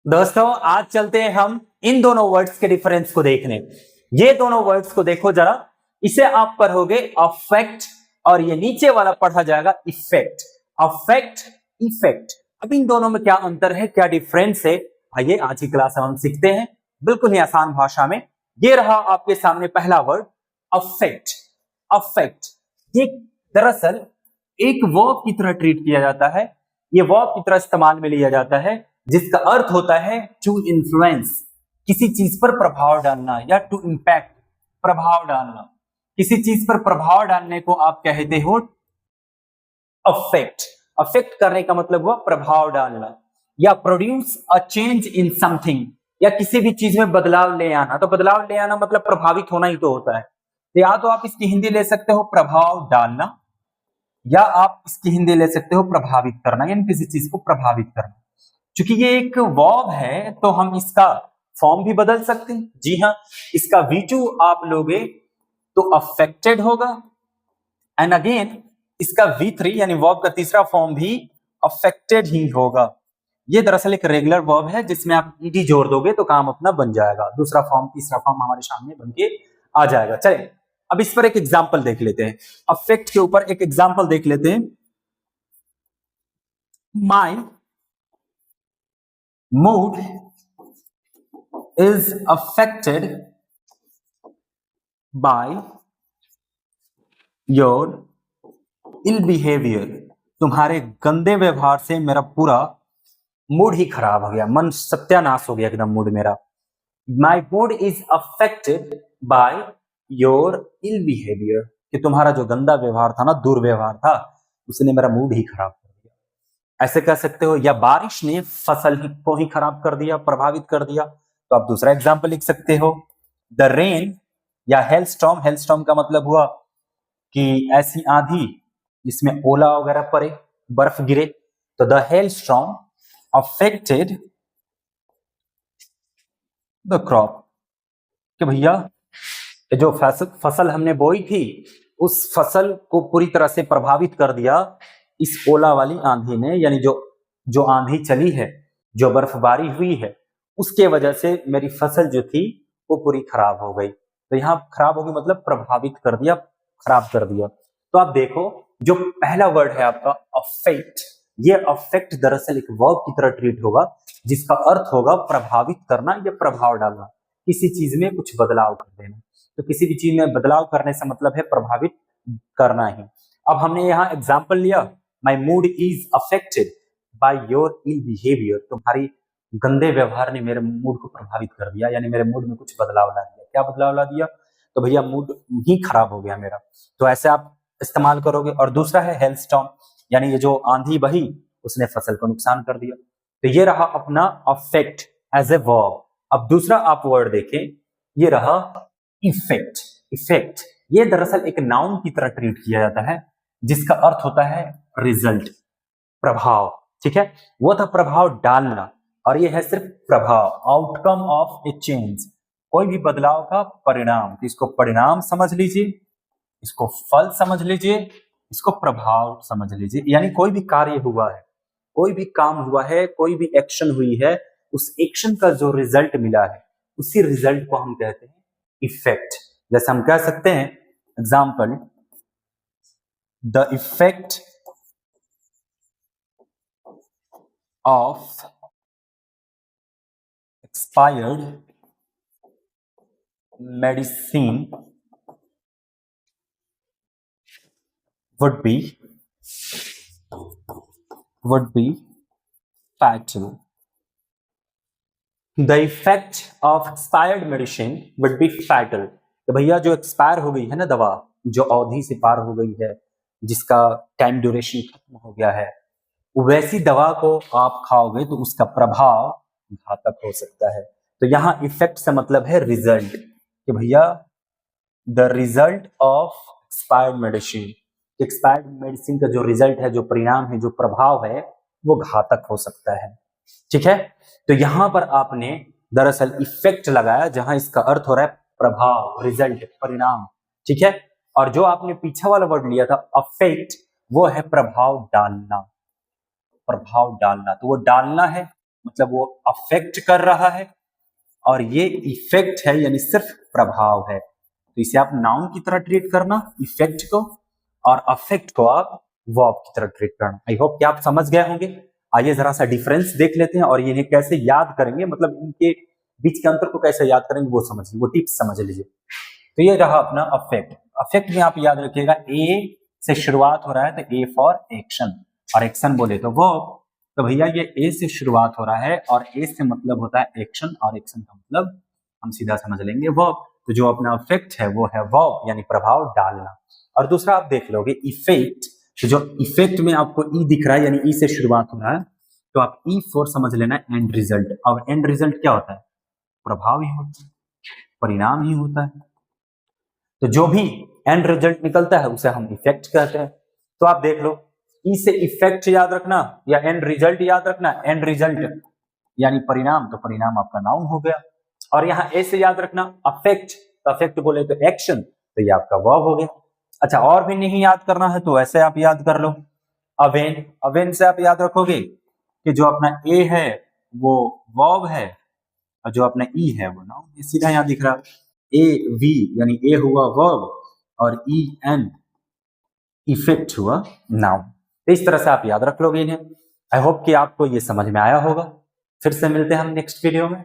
दोस्तों आज चलते हैं हम इन दोनों वर्ड्स के डिफरेंस को देखने। ये दोनों वर्ड्स को देखो जरा, इसे आप पढ़ोगे अफेक्ट और ये नीचे वाला पढ़ा जाएगा इफेक्ट। अफेक्ट, इफेक्ट, अब इन दोनों में क्या अंतर है, क्या डिफरेंस है, आइए आज की क्लास में हम सीखते हैं बिल्कुल ही आसान भाषा में। ये रहा आपके सामने पहला वर्ड अफेक्ट। अफेक्ट ये दरअसल एक वर्ब की तरह ट्रीट किया जाता है, ये वर्ब की तरह इस्तेमाल में लिया जाता है जिसका अर्थ होता है टू इन्फ्लुएंस, किसी चीज पर प्रभाव डालना, या टू इंपैक्ट, प्रभाव डालना। किसी चीज पर प्रभाव डालने को आप कहते हो अफेक्ट। अफेक्ट करने का मतलब हुआ प्रभाव डालना, या produce a change in something, या किसी भी चीज में बदलाव ले आना। तो बदलाव ले आना मतलब प्रभावित होना ही तो होता है। तो या तो आप इसकी हिंदी ले सकते हो प्रभाव डालना, या आप इसकी हिंदी ले सकते हो प्रभावित करना, यानी किसी चीज को प्रभावित करना। क्योंकि ये एक वर्ब है तो हम इसका फॉर्म भी बदल सकते हैं। जी हाँ, इसका V2 आप लोगे तो अफेक्टेड होगा, एंड अगेन इसका V3 यानी वर्ब का तीसरा फॉर्म भी अफेक्टेड ही होगा। ये दरअसल एक रेगुलर वर्ब है जिसमें आप ईडी जोड़ दोगे तो काम अपना बन जाएगा, दूसरा फॉर्म तीसरा फॉर्म हमारे सामने बन के आ जाएगा। चले अब इस पर एक एग्जाम्पल देख लेते हैं, अफेक्ट के ऊपर एक एग्जाम्पल देख लेते हैं। माई mood is affected by your ill behavior। तुम्हारे गंदे व्यवहार से मेरा पूरा मूड ही खराब हो गया, मन सत्यानाश हो गया एकदम मूड मेरा। My mood is affected by your ill behavior, कि तुम्हारा जो गंदा व्यवहार था ना, दुर्व्यवहार था, उसने मेरा मूड ही खराब कर दिया, ऐसे कह सकते हो। या बारिश ने फसल को ही खराब कर दिया, प्रभावित कर दिया। तो आप दूसरा एग्जाम्पल लिख सकते हो द रेन या हेलस्टॉर्म। हेलस्टॉर्म का मतलब हुआ कि ऐसी आंधी जिसमें ओला वगैरह पड़े, बर्फ गिरे। तो the hailstorm affected the crop, कि भैया जो फसल हमने बोई थी उस फसल को पूरी तरह से प्रभावित कर दिया इस ओला वाली आंधी ने, यानी जो आंधी चली है, जो बर्फबारी हुई है, उसके वजह से मेरी फसल जो थी वो पूरी खराब हो गई। तो यहाँ खराब होगी मतलब प्रभावित कर दिया, खराब कर दिया। तो आप देखो जो पहला वर्ड है आपका अफेक्ट, ये अफेक्ट दरअसल एक वर्ब की तरह ट्रीट होगा जिसका अर्थ होगा प्रभावित करना या प्रभाव डालना, किसी चीज में कुछ बदलाव कर देना। तो किसी भी चीज में बदलाव करने से मतलब है प्रभावित करना ही। अब हमने यहाँ एग्जाम्पल लिया, my mood is affected by your ill behaviour, तुम्हारी गंदे व्यवहार ने मेरे मूड को प्रभावित कर दिया, यानी मेरे मूड में कुछ बदलाव ला दिया। क्या बदलाव ला दिया? तो भैया मूड ही खराब हो गया मेरा। तो ऐसे आप इस्तेमाल करोगे। और दूसरा है हेलस्टॉर्म, यानी ये जो आंधी बही उसने फसल को नुकसान कर दिया। तो ये रहा अपना अफेक्ट एज ए वर्ब। अब दूसरा आप वर्ड देखें, ये रहा इफेक्ट। इफेक्ट ये दरअसल एक नाउन की तरह ट्रीट किया जाता है जिसका अर्थ होता है रिजल्ट, प्रभाव। ठीक है, वो था प्रभाव डालना, और ये है सिर्फ प्रभाव, आउटकम ऑफ ए चेंज, कोई भी बदलाव का परिणाम। तो इसको परिणाम समझ लीजिए, इसको फल समझ लीजिए, इसको प्रभाव समझ लीजिए। यानी कोई भी कार्य हुआ है, कोई भी काम हुआ है, कोई भी एक्शन हुई है, उस एक्शन का जो रिजल्ट मिला है उसी रिजल्ट को हम कहते हैं इफेक्ट। जैसे हम कह सकते हैं example, the effect of expired medicine would be fatal। The effect of expired medicine would be fatal। तो भैया जो एक्सपायर हो गई है ना दवा, जो अवधि से पार हो गई है, जिसका टाइम ड्यूरेशन खत्म हो गया है, वैसी दवा को आप खाओगे तो उसका प्रभाव घातक हो सकता है। तो यहाँ इफेक्ट से मतलब है रिजल्ट, कि भैया the result of expired medicine, expired medicine का जो रिजल्ट है, जो परिणाम है, जो प्रभाव है, वो घातक हो सकता है। ठीक है, तो यहां पर आपने दरअसल इफेक्ट लगाया जहां इसका अर्थ हो रहा है प्रभाव, रिजल्ट, परिणाम। ठीक है, और जो आपने पीछे वाला वर्ड लिया था अफेक्ट, वो है प्रभाव डालना, प्रभाव डालना। तो वो डालना है मतलब वो अफेक्ट कर रहा है, और ये इफेक्ट है यानी सिर्फ प्रभाव है। तो इसे आप नाउन की तरह ट्रीट करना इफेक्ट को, और अफेक्ट को आप वर्ब की तरह ट्रीट करना। आई होप कि आप समझ गए होंगे। आइए जरा सा डिफरेंस देख लेते हैं और इन्हें कैसे याद करेंगे, मतलब इनके बीच के अंतर को कैसे याद करेंगे वो समझिए, वो टिप्स समझ लीजिए। तो ये रहा अपना अफेक्ट। अफेक्ट में आप याद रखिएगा ए से शुरुआत हो रहा है तो ए फॉर एक्शन, और एक्शन बोले तो वर्ब। तो भैया ये ए से शुरुआत हो रहा है और ए से मतलब होता है एक्शन, और एक्शन का मतलब हम सीधा समझ लेंगे वर्ब। तो जो अपना अफेक्ट है वो है वर्ब यानी प्रभाव डालना। और दूसरा आप देख लोगे इफेक्ट, तो जो इफेक्ट में आपको ई दिख रहा है यानी ई से शुरुआत हो रहा है, तो आप ई फॉर समझ लेना एंड रिजल्ट। और एंड रिजल्ट क्या होता है? प्रभाव ही होता है, परिणाम ही होता है। तो जो भी एंड रिजल्ट निकलता है उसे हम इफेक्ट कहते हैं। तो आप देख लो, ई से इफेक्ट याद रखना या एंड रिजल्ट याद रखना। एंड रिजल्ट यानी परिणाम, तो परिणाम आपका नाउन हो गया। और यहाँ ए से याद रखना अफेक्ट, तो अफेक्ट बोले तो एक्शन, तो ये आपका वर्ब हो गया। अच्छा, और भी नहीं याद करना है तो ऐसे आप याद कर लो, अवेन। अवेन से आप याद रखोगे कि जो अपना ए है वो वर्ब है, और जो अपना ई है वो नाउन है। सीधा यहाँ दिख रहा ए वी यानी ए हुआ वर्ब और ई एन इफेक्ट हुआ नाउन। तो इस तरह से आप याद रख लोगे इन्हें। आई होप कि आपको ये समझ में आया होगा। फिर से मिलते हैं हम नेक्स्ट वीडियो में।